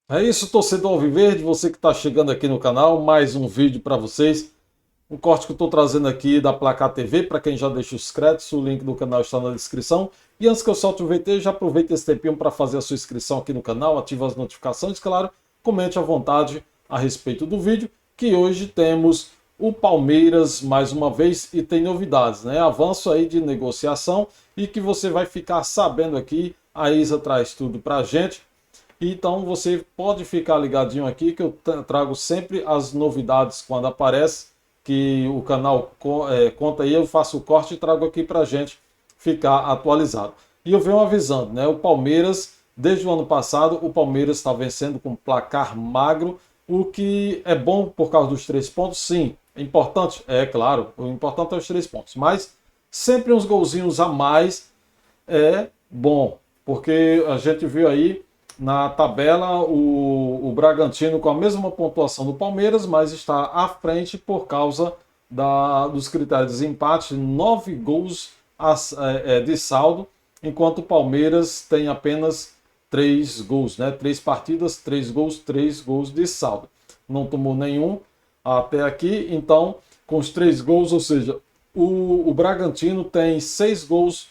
É isso, torcedor Alviverde, você que está chegando aqui no canal, mais um vídeo para vocês. Um corte que eu estou trazendo aqui da Placar TV, para quem já deixou os créditos, o link do canal está na descrição. E antes que eu solte o VT, já aproveita esse tempinho para fazer a sua inscrição aqui no canal, ativa as notificações, claro, comente à vontade a respeito do vídeo, que hoje temos o Palmeiras mais uma vez e tem novidades, né? Avanço aí de negociação e que você vai ficar sabendo aqui, a Isa traz tudo para a gente. Então você pode ficar ligadinho aqui que eu trago sempre as novidades quando aparece, que o canal conta aí, eu faço o corte e trago aqui pra gente ficar atualizado. E eu venho avisando, né? O Palmeiras, desde o ano passado, o Palmeiras está vencendo com placar magro, o que é bom por causa dos 3 pontos, sim. É importante? É claro, o importante é os 3 pontos. Mas sempre uns golzinhos a mais é bom, porque a gente viu aí na tabela o Bragantino com a mesma pontuação do Palmeiras, mas está à frente por causa dos critérios de desempate, 9 gols de saldo, enquanto o Palmeiras tem apenas 3 gols, né? 3 partidas, 3 gols de saldo. Não tomou nenhum até aqui, então com os 3 gols, ou seja, o Bragantino tem 6 gols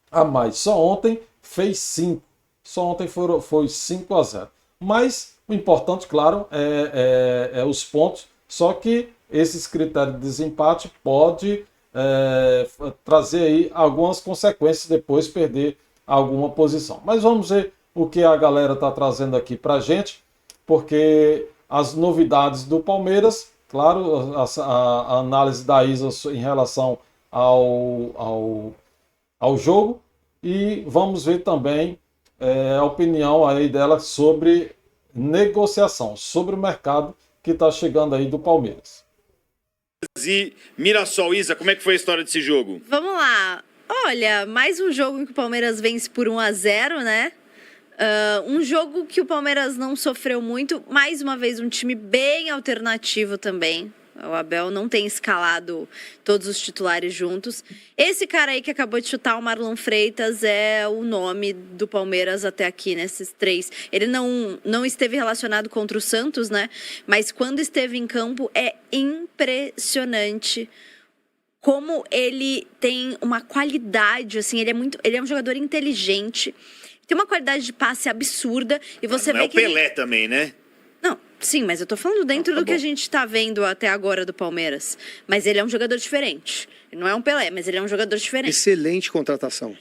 a mais. Só ontem fez 5. Só ontem foi 5-0. Mas o importante, claro, é os pontos. Só que esses critérios de desempate pode trazer aí algumas consequências depois perder alguma posição. Mas vamos ver o que a galera está trazendo aqui para a gente, porque as novidades do Palmeiras, claro, a análise da Isa em relação ao jogo, e vamos ver também a opinião aí dela sobre negociação, sobre o mercado que está chegando aí do Palmeiras. E Mirassol, Isa, como é que foi a história desse jogo? Vamos lá. Olha, mais um jogo em que o Palmeiras vence por 1-0, né? Um jogo que o Palmeiras não sofreu muito. Mais uma vez, um time bem alternativo também. O Abel não tem escalado todos os titulares juntos. Esse cara aí que acabou de chutar, o Marlon Freitas, é o nome do Palmeiras até aqui, nesses 3. Ele não esteve relacionado contra o Santos, né? Mas quando esteve em campo, é impressionante como ele tem uma qualidade, assim, ele é um jogador inteligente, tem uma qualidade de passe absurda. E você vê não é o que Pelé também, né? Não, sim, mas eu tô falando dentro do que a gente tá vendo até agora do Palmeiras. Mas ele é um jogador diferente. Ele não é um Pelé, mas ele é um jogador diferente. Excelente contratação.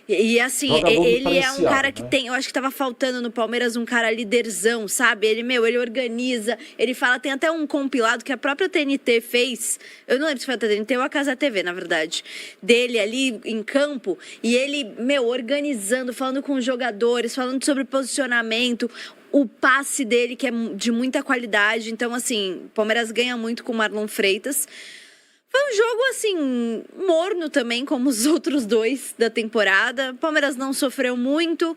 E assim, Jogador ele é um cara que né? tem... Eu acho que tava faltando no Palmeiras um cara liderzão, sabe? Ele organiza, ele fala... Tem até um compilado que a própria TNT fez. Eu não lembro se foi a TNT ou a Casa TV, na verdade. Dele ali em campo. E ele, organizando, falando com os jogadores, falando sobre posicionamento... O passe dele, que é de muita qualidade. Então, assim, o Palmeiras ganha muito com o Marlon Freitas. Foi um jogo, assim, morno também, como os outros 2 da temporada. O Palmeiras não sofreu muito.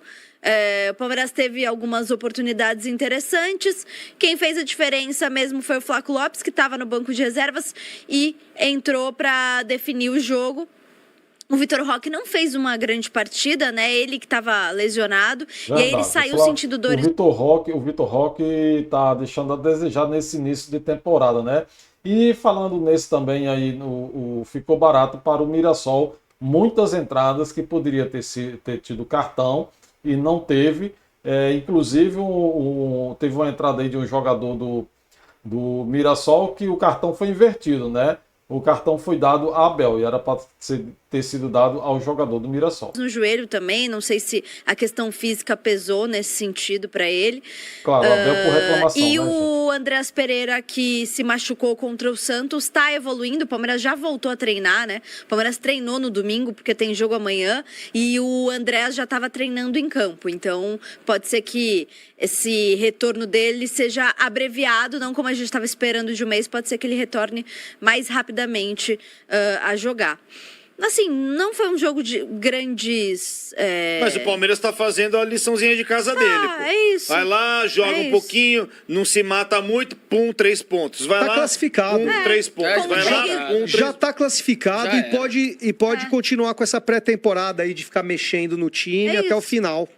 O Palmeiras teve algumas oportunidades interessantes. Quem fez a diferença mesmo foi o Flaco Lopes, que estava no banco de reservas e entrou para definir o jogo. O Vitor Roque não fez uma grande partida, né? Ele que estava lesionado. Verdade. E aí ele saiu sentindo dores. O Vitor Roque tá deixando a desejar nesse início de temporada, né? E falando nesse também aí, ficou barato para o Mirassol. Muitas entradas que poderia ter tido cartão e não teve. Inclusive, teve uma entrada aí de um jogador do Mirassol que o cartão foi invertido, né? O cartão foi dado a Abel e era para ter sido dado ao jogador do Mirassol. No joelho também, não sei se a questão física pesou nesse sentido para ele. Claro, Abel por reclamação, E né, o Andreas Pereira, que se machucou contra o Santos, está evoluindo. O Palmeiras já voltou a treinar, né? O Palmeiras treinou no domingo, porque tem jogo amanhã. E o Andreas já estava treinando em campo. Então, pode ser que esse retorno dele seja abreviado, não como a gente estava esperando de um mês. Pode ser que ele retorne mais rapidamente a jogar. Assim, não foi um jogo de grandes... Mas o Palmeiras tá fazendo a liçãozinha de casa dele. Pô. É isso. Vai lá, joga um pouquinho, não se mata muito, pum, 3 pontos. Vai lá, classificado. pum, 3 pontos. Vai lá, pum, 3 Já tá classificado Já e pode continuar com essa pré-temporada aí de ficar mexendo no time até o final.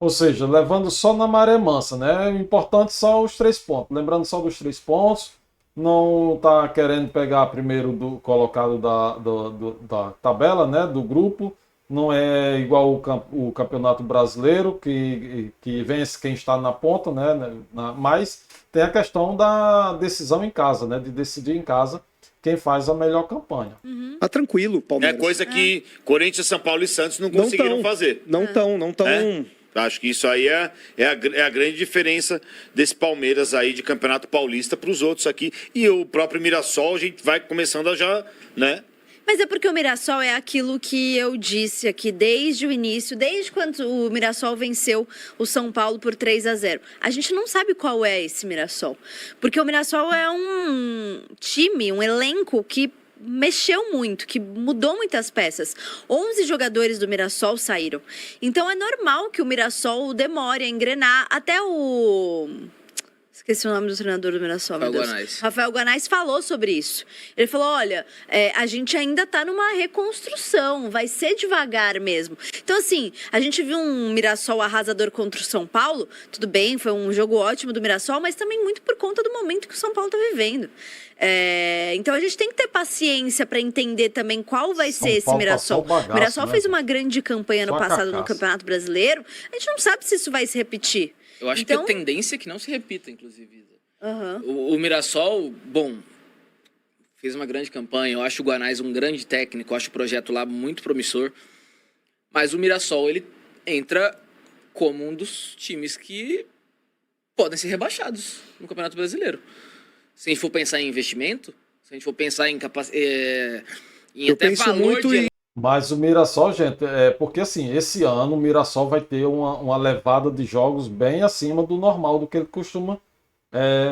Ou seja, levando só na maré mansa, né? O importante só os 3 pontos. Lembrando só dos 3 pontos. Não está querendo pegar primeiro do colocado da tabela, né? Do grupo. Não é igual o Campeonato Brasileiro, que vence quem está na ponta, né? Mas tem a questão da decisão em casa, né? De decidir em casa quem faz a melhor campanha. Tá tranquilo, É Palmeiras. coisa que Corinthians, São Paulo e Santos não conseguiram fazer. Não estão. É? Acho que isso aí é a grande diferença desse Palmeiras aí de Campeonato Paulista para os outros aqui. E o próprio Mirassol, a gente vai começando a já, né? Mas é porque o Mirassol é aquilo que eu disse aqui desde o início, desde quando o Mirassol venceu o São Paulo por 3-0. A gente não sabe qual é esse Mirassol. Porque o Mirassol é um time, um elenco que mexeu muito, que mudou muitas peças. 11 jogadores do Mirassol saíram. Então é normal que o Mirassol demore a engrenar. Até o... Esqueci o nome do treinador do Mirassol, meu Deus. Rafael Guanais falou sobre isso. Ele falou, olha, a gente ainda tá numa reconstrução, vai ser devagar mesmo. Então, assim, a gente viu um Mirassol arrasador contra o São Paulo, tudo bem, foi um jogo ótimo do Mirassol, mas também muito por conta do momento que o São Paulo tá vivendo. Então a gente tem que ter paciência para entender também qual vai ser esse Mirassol. O Mirassol fez uma grande campanha no passado no Campeonato Brasileiro, a gente não sabe se isso vai se repetir. Eu acho que a tendência é que não se repita, inclusive. O Mirassol, bom, fez uma grande campanha. Eu acho o Guanais um grande técnico. Eu acho o projeto lá muito promissor. Mas o Mirassol, ele entra como um dos times que podem ser rebaixados no Campeonato Brasileiro. Se a gente for pensar em investimento, se a gente for pensar em até valor de... Mas o Mirassol, gente, porque assim, esse ano o Mirassol vai ter uma levada de jogos bem acima do normal, do que ele costuma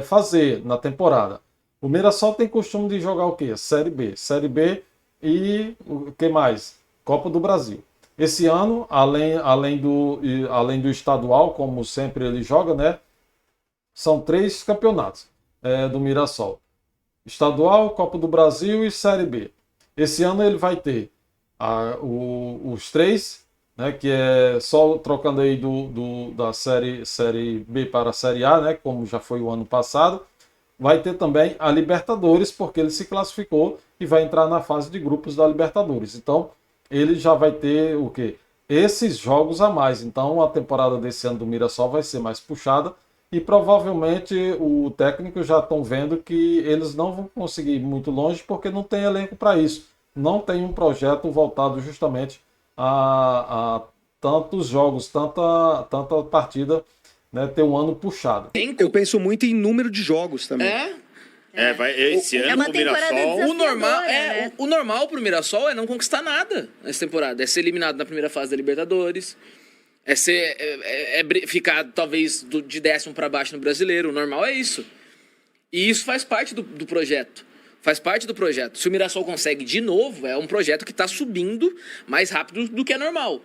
fazer na temporada. O Mirassol tem costume de jogar o quê? Série B e o que mais? Copa do Brasil. Esse ano, além do estadual, como sempre ele joga, né? São 3 campeonatos do Mirassol. Estadual, Copa do Brasil e Série B. Esse ano ele vai ter os 3, né, que é só trocando aí da série B para a Série A, né, como já foi o ano passado. Vai ter também a Libertadores, porque ele se classificou e vai entrar na fase de grupos da Libertadores. Então, ele já vai ter o quê? Esses jogos a mais. Então, a temporada desse ano do Mirassol vai ser mais puxada e provavelmente o técnico já estão vendo que eles não vão conseguir ir muito longe porque não tem elenco para isso. Não tem um projeto voltado justamente a tantos jogos, tanta partida, né, ter um ano puxado. Eu penso muito em número de jogos também. Esse ano o Mirassol... O normal pro Mirassol é não conquistar nada nessa temporada. É ser eliminado na primeira fase da Libertadores. Ficar talvez de 10º para baixo no Brasileiro. O normal é isso. E isso faz parte do projeto. Faz parte do projeto. Se o Mirassol consegue de novo, é um projeto que está subindo mais rápido do que é normal.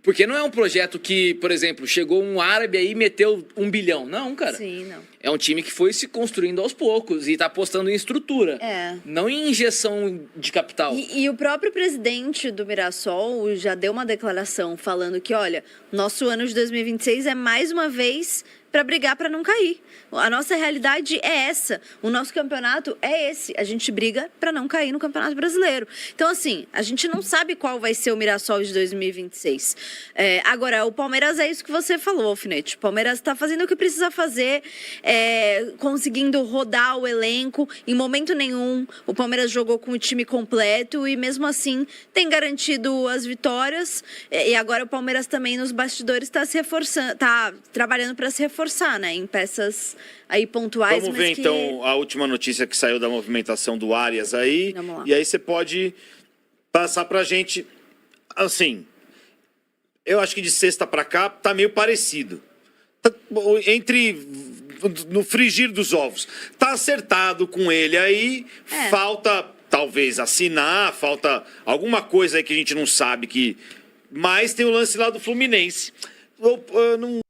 Porque não é um projeto que, por exemplo, chegou um árabe aí e meteu 1 bilhão. Não, cara. Sim, não. É um time que foi se construindo aos poucos e está apostando em estrutura. Não em injeção de capital. E o próprio presidente do Mirassol já deu uma declaração falando que, olha, nosso ano de 2026 é mais uma vez para brigar para não cair. A nossa realidade é essa. O nosso campeonato é esse. A gente briga para não cair no Campeonato Brasileiro. Então, assim, a gente não sabe qual vai ser o Mirassol de 2026. Agora, o Palmeiras é isso que você falou, Alfinete. O Palmeiras está fazendo o que precisa fazer, conseguindo rodar o elenco. Em momento nenhum, o Palmeiras jogou com o time completo e, mesmo assim, tem garantido as vitórias. E agora o Palmeiras também, nos bastidores, está se reforçando, está trabalhando para se reforçar, né? Em peças aí pontuais. Vamos ver então a última notícia que saiu da movimentação do Arias aí. Vamos lá. E aí você pode passar pra gente, assim, eu acho que de sexta pra cá tá meio parecido. No frigir dos ovos. Tá acertado com ele aí, falta talvez assinar, falta alguma coisa aí que a gente não sabe mas tem o lance lá do Fluminense.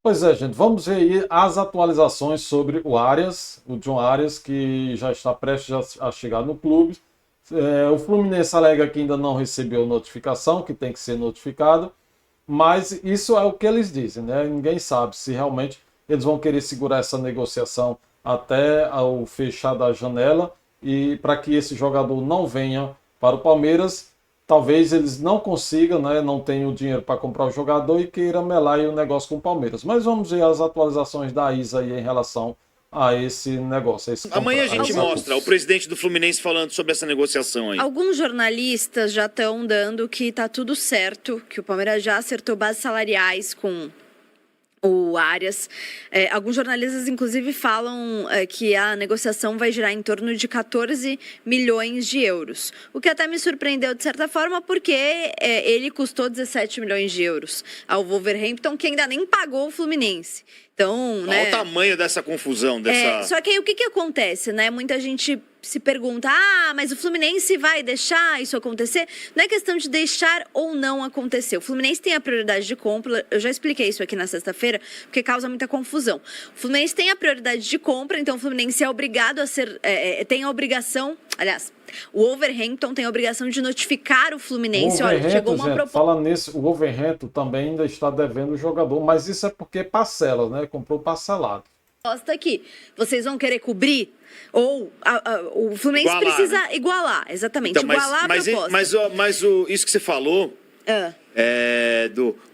Pois é, gente, vamos ver aí as atualizações sobre o Arias, o John Arias, que já está prestes a chegar no clube. O Fluminense alega que ainda não recebeu notificação, que tem que ser notificado. Mas isso é o que eles dizem, né? Ninguém sabe se realmente eles vão querer segurar essa negociação até o fechar da janela e para que esse jogador não venha para o Palmeiras. Talvez eles não consigam, né? Não tenham dinheiro para comprar o jogador e queiram melar aí o negócio com o Palmeiras. Mas vamos ver as atualizações da Isa aí em relação a esse negócio. Amanhã a gente mostra o presidente do Fluminense falando sobre essa negociação aí. Alguns jornalistas já estão dando que tá tudo certo, que o Palmeiras já acertou bases salariais com o Arias. Alguns jornalistas, inclusive, falam que a negociação vai girar em torno de 14 milhões de euros. O que até me surpreendeu, de certa forma, porque ele custou 17 milhões de euros ao Wolverhampton, que ainda nem pagou o Fluminense. Então, olha o tamanho dessa confusão. Só que aí o que acontece, né? Muita gente se pergunta, mas o Fluminense vai deixar isso acontecer? Não é questão de deixar ou não acontecer. O Fluminense tem a prioridade de compra, eu já expliquei isso aqui na sexta-feira, porque causa muita confusão. O Fluminense tem a prioridade de compra, então o Fluminense é obrigado a ser, tem a obrigação, aliás, o Wolverhampton tem a obrigação de notificar o Fluminense, olha, chegou uma proposta. Falando nisso, o Wolverhampton também ainda está devendo o jogador, mas isso é porque parcela, né? Comprou parcelado. Aqui, vocês vão querer cobrir? Ou o Fluminense igualar, precisa, né? Igualar, exatamente, então, igualar a proposta. Mas isso que você falou,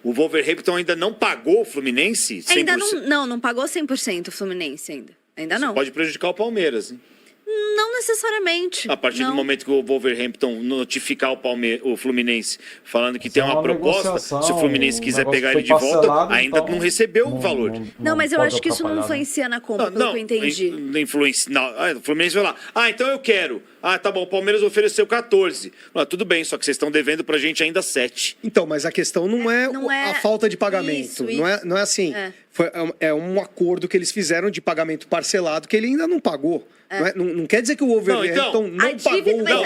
o Wolverhampton ainda não pagou o Fluminense? 100%? Ainda não pagou 100% o Fluminense ainda não. Isso pode prejudicar o Palmeiras, hein? Não necessariamente. A partir do momento que o Wolverhampton notificar o Fluminense falando que tem uma proposta, se o Fluminense quiser pegar ele de volta, ainda não recebeu o valor. Não, mas eu acho que isso não influencia na compra, pelo que eu entendi. Não influencia. O Fluminense vai lá. Então eu quero. Tá bom, o Palmeiras ofereceu 14. Tudo bem, só que vocês estão devendo pra gente ainda 7. Então, mas a questão não é a falta de pagamento. Isso. Não é assim. É um acordo que eles fizeram de pagamento parcelado que ele ainda não pagou. Não quer dizer que o Wolverhampton não pagou o valor.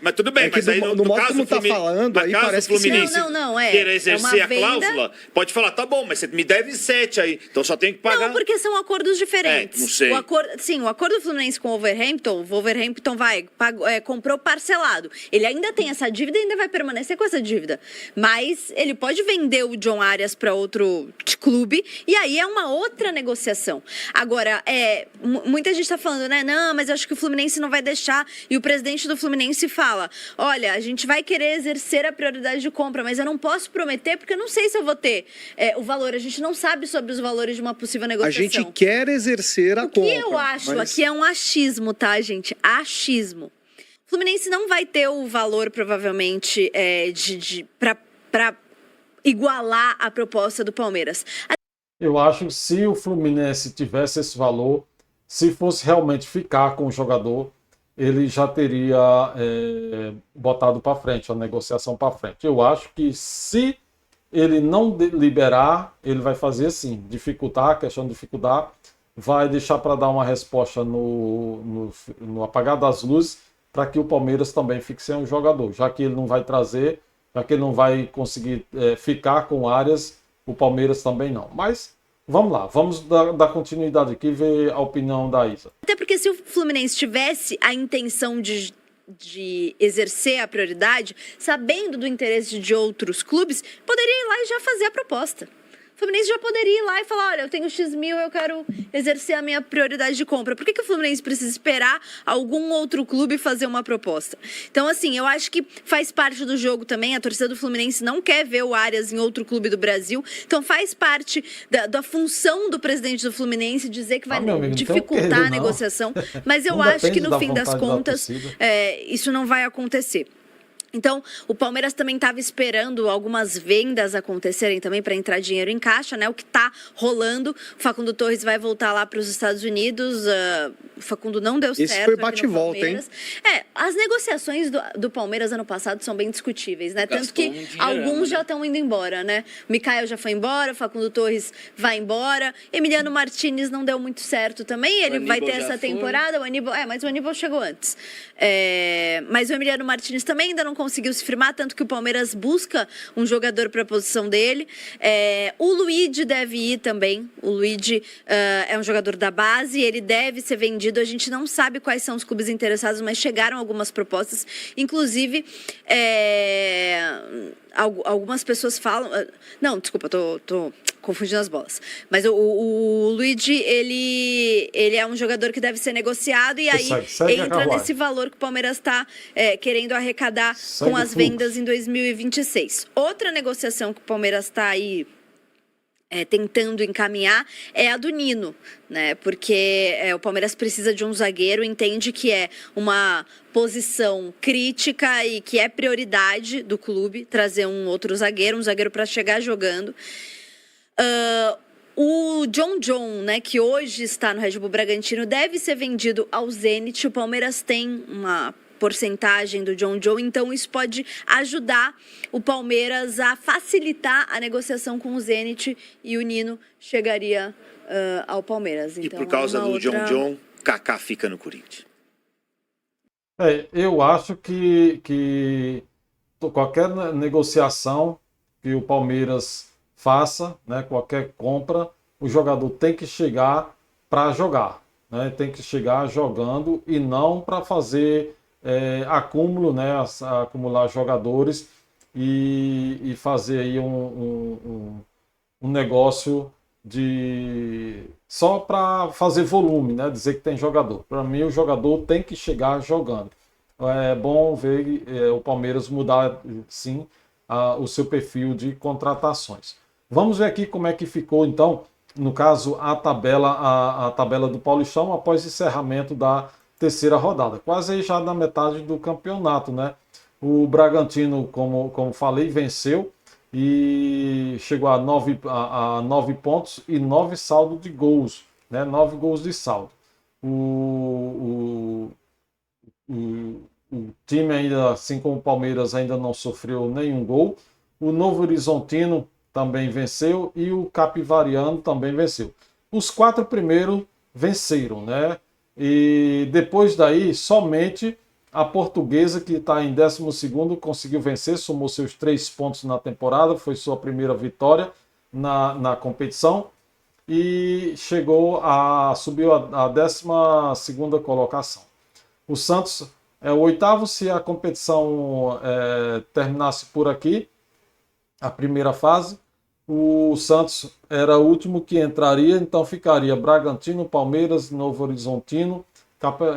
Mas tudo bem, mas aí no modo caso como tá falando, aí parece que o Fluminense queira exercer a cláusula, pode falar, tá bom, mas você me deve 7 aí, então só tem que pagar. Não, porque são acordos diferentes. Não sei. O acordo do Fluminense com o Wolverhampton comprou parcelado. Ele ainda tem essa dívida e ainda vai permanecer com essa dívida. Mas ele pode vender o John Arias para outro clube e aí é uma outra negociação. Agora, muita gente está falando, né? Não, mas eu acho que o Fluminense não vai deixar. E o presidente do Fluminense fala, olha, a gente vai querer exercer a prioridade de compra, mas eu não posso prometer porque eu não sei se eu vou ter o valor. A gente não sabe sobre os valores de uma possível negociação. A gente quer exercer a compra. O que eu acho aqui é um achismo, tá, gente? Achismo. O Fluminense não vai ter o valor, provavelmente, para igualar a proposta do Palmeiras. Eu acho que se o Fluminense tivesse esse valor, se fosse realmente ficar com o jogador, ele já teria botado para frente, a negociação para frente. Eu acho que se ele não liberar, ele vai fazer assim, dificultar, a questão de dificultar, vai deixar para dar uma resposta no apagar das luzes, para que o Palmeiras também fique sem um jogador, já que ele não vai trazer, já que ele não vai conseguir ficar com Arias, o Palmeiras também não. Mas vamos lá, vamos dar continuidade aqui e ver a opinião da Isa. Até porque se o Fluminense tivesse a intenção de exercer a prioridade, sabendo do interesse de outros clubes, poderia ir lá e já fazer a proposta. O Fluminense já poderia ir lá e falar, olha, eu tenho X mil, eu quero exercer a minha prioridade de compra. Por que o Fluminense precisa esperar algum outro clube fazer uma proposta? Então, assim, eu acho que faz parte do jogo também. A torcida do Fluminense não quer ver o Arias em outro clube do Brasil. Então, faz parte da função do presidente do Fluminense dizer que vai dificultar a negociação. Mas eu acho que, no fim das contas, isso não vai acontecer. Então, o Palmeiras também estava esperando algumas vendas acontecerem também para entrar dinheiro em caixa, né? O que está rolando. O Facundo Torres vai voltar lá para os Estados Unidos. O Facundo não deu certo. Esse foi bate-volta, hein? As negociações do Palmeiras ano passado são bem discutíveis, né? Tanto que alguns já estão indo embora, né? O Mikael já foi embora, o Facundo Torres vai embora. Emiliano Martínez não deu muito certo também. Ele vai ter essa temporada. O Aníbal, mas o Aníbal chegou antes. Mas o Emiliano Martínez também ainda não conseguiu se firmar, tanto que o Palmeiras busca um jogador para a posição dele. O Luigi deve ir também. O Luigi é um jogador da base, ele deve ser vendido vendido. A gente não sabe quais são os clubes interessados, mas chegaram algumas propostas. Inclusive, algumas pessoas falam... Não, desculpa, tô confundindo as bolas. Mas o Luigi, ele é um jogador que deve ser negociado e aí entra nesse valor que o Palmeiras está querendo arrecadar com as vendas em 2026. Outra negociação que o Palmeiras está aí tentando encaminhar é a do Nino, né? Porque o Palmeiras precisa de um zagueiro, entende que é uma posição crítica e que é prioridade do clube trazer um outro zagueiro, para chegar jogando. O John, né, que hoje está no Red Bull Bragantino, deve ser vendido ao Zenit. O Palmeiras tem uma porcentagem do John, então isso pode ajudar o Palmeiras a facilitar a negociação com o Zenit e o Nino chegaria ao Palmeiras. Então, e por causa do John, Kaká fica no Corinthians. Eu acho que qualquer negociação que o Palmeiras faça, né, qualquer compra, o jogador tem que chegar para jogar, né, tem que chegar jogando e não para fazer acúmulo, né, acumular jogadores e fazer aí um negócio só para fazer volume, né, dizer que tem jogador. Para mim, o jogador tem que chegar jogando. É bom ver o Palmeiras mudar, sim, o seu perfil de contratações. Vamos ver aqui como é que ficou, então, no caso, a tabela do Paulistão após o encerramento da terceira rodada. Quase aí já na metade do campeonato, né? O Bragantino, como falei, venceu e chegou a 9 pontos e 9 saldo de gols, né? 9 gols de saldo. O time ainda, assim como o Palmeiras, ainda não sofreu nenhum gol. O Novo Horizontino também venceu e o Capivariano também venceu. Os 4 primeiros venceram, né? E depois daí, somente a Portuguesa, que está em 12º, conseguiu vencer, somou seus 3 pontos na temporada, foi sua primeira vitória na competição e subiu a 12ª colocação. O Santos é o 8º, se a competição terminasse por aqui, a primeira fase, o Santos era o último que entraria, então ficaria Bragantino, Palmeiras, Novo Horizontino,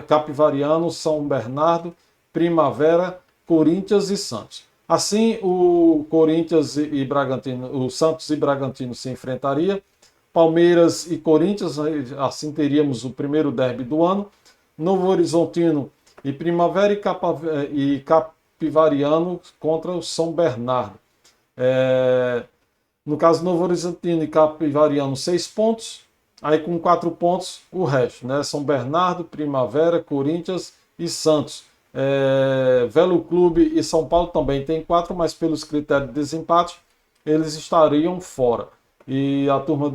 Capivariano, São Bernardo, Primavera, Corinthians e Santos. Assim, o Corinthians e Bragantino, o Santos e Bragantino se enfrentaria, Palmeiras e Corinthians, assim teríamos o primeiro derby do ano, Novo Horizontino e Primavera e Capivariano contra o São Bernardo. No caso, Novo Horizontino e Capivariano, 6 pontos. Aí com 4 pontos, o resto, né? São Bernardo, Primavera, Corinthians e Santos. Velo Clube e São Paulo também tem 4, mas pelos critérios de desempate, eles estariam fora. E a turma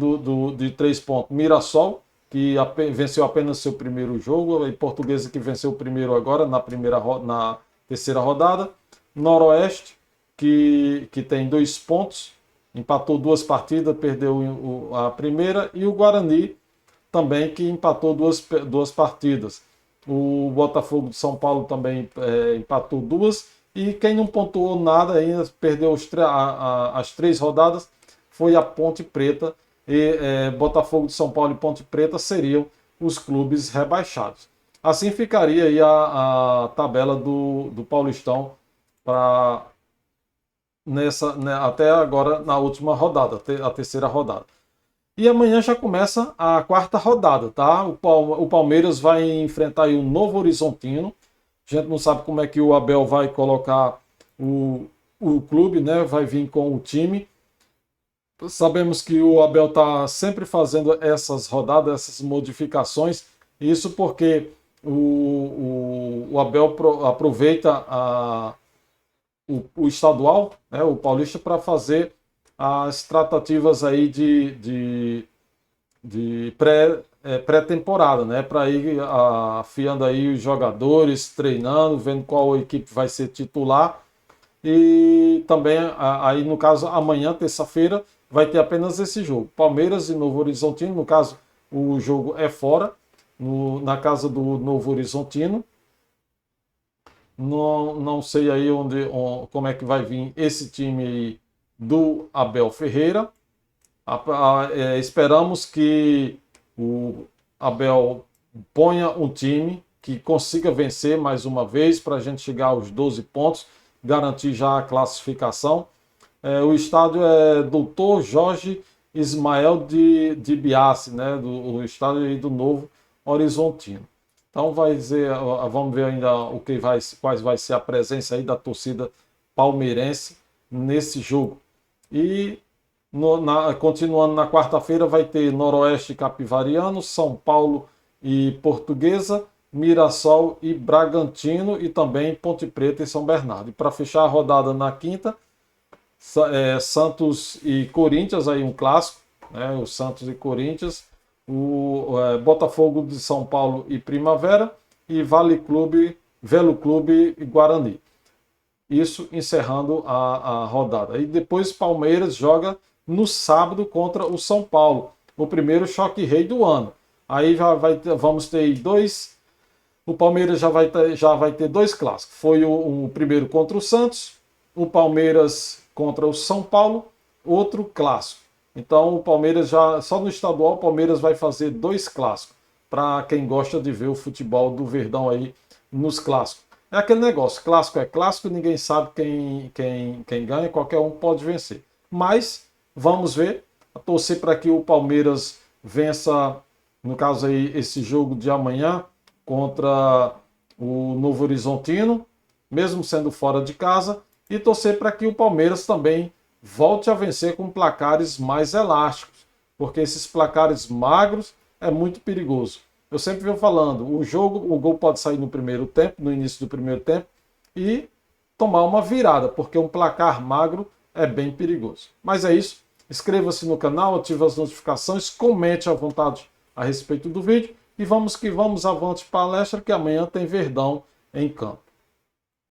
de 3 pontos, Mirassol, que venceu apenas seu primeiro jogo, e Portuguesa, que venceu o primeiro agora, na terceira rodada. Noroeste, que tem 2 pontos, empatou 2 partidas, perdeu a primeira, e o Guarani também, que empatou duas partidas. O Botafogo de São Paulo também empatou 2, e quem não pontuou nada ainda, perdeu as 3 rodadas, foi a Ponte Preta, e Botafogo de São Paulo e Ponte Preta seriam os clubes rebaixados. Assim ficaria aí a tabela do Paulistão até agora na última rodada, a terceira rodada. E amanhã já começa a 4ª rodada, tá? O Palmeiras vai enfrentar aí o Novo Horizontino. A gente não sabe como é que o Abel vai colocar o clube, né? Vai vir com o time. Sabemos que o Abel está sempre fazendo essas rodadas, essas modificações. Isso porque o Abel aproveita o estadual, né, o paulista, para fazer as tratativas aí de pré-temporada, né, para ir afiando aí os jogadores, treinando, vendo qual equipe vai ser titular. E também, aí no caso, amanhã, terça-feira, vai ter apenas esse jogo. Palmeiras e Novo Horizontino, no caso, o jogo é fora. na casa do Novo Horizontino. Não sei aí como é que vai vir esse time aí do Abel Ferreira. Esperamos que o Abel ponha um time que consiga vencer mais uma vez para a gente chegar aos 12 pontos, garantir já a classificação. O estádio é Doutor Jorge Ismael de Biassi, né? O estádio aí do Novo Horizontino. Então vamos ver ainda quais vai ser a presença aí da torcida palmeirense nesse jogo. E continuando na quarta-feira vai ter Noroeste Capivariano, São Paulo e Portuguesa, Mirassol e Bragantino e também Ponte Preta e São Bernardo. E para fechar a rodada na quinta, Santos e Corinthians, aí um clássico, né? O Santos e Corinthians, o Botafogo de São Paulo e Primavera e Velo Clube e Guarani. Isso encerrando a rodada. E depois Palmeiras joga no sábado contra o São Paulo, o primeiro choque rei do ano. Aí vamos ter o Palmeiras já vai ter 2 clássicos. Foi o primeiro contra o Santos, o Palmeiras contra o São Paulo, outro clássico. Então o Palmeiras só no estadual o Palmeiras vai fazer 2 clássicos, para quem gosta de ver o futebol do Verdão aí nos clássicos. É aquele negócio, clássico é clássico, ninguém sabe quem ganha, qualquer um pode vencer. Mas vamos ver, torcer para que o Palmeiras vença, no caso aí, esse jogo de amanhã contra o Novo Horizontino, mesmo sendo fora de casa, e torcer para que o Palmeiras também volte a vencer com placares mais elásticos, porque esses placares magros é muito perigoso. Eu sempre venho falando, o gol pode sair no primeiro tempo, no início do primeiro tempo, e tomar uma virada, porque um placar magro é bem perigoso. Mas é isso, inscreva-se no canal, ative as notificações, comente à vontade a respeito do vídeo, e vamos que vamos, avante palestra, que amanhã tem Verdão em campo.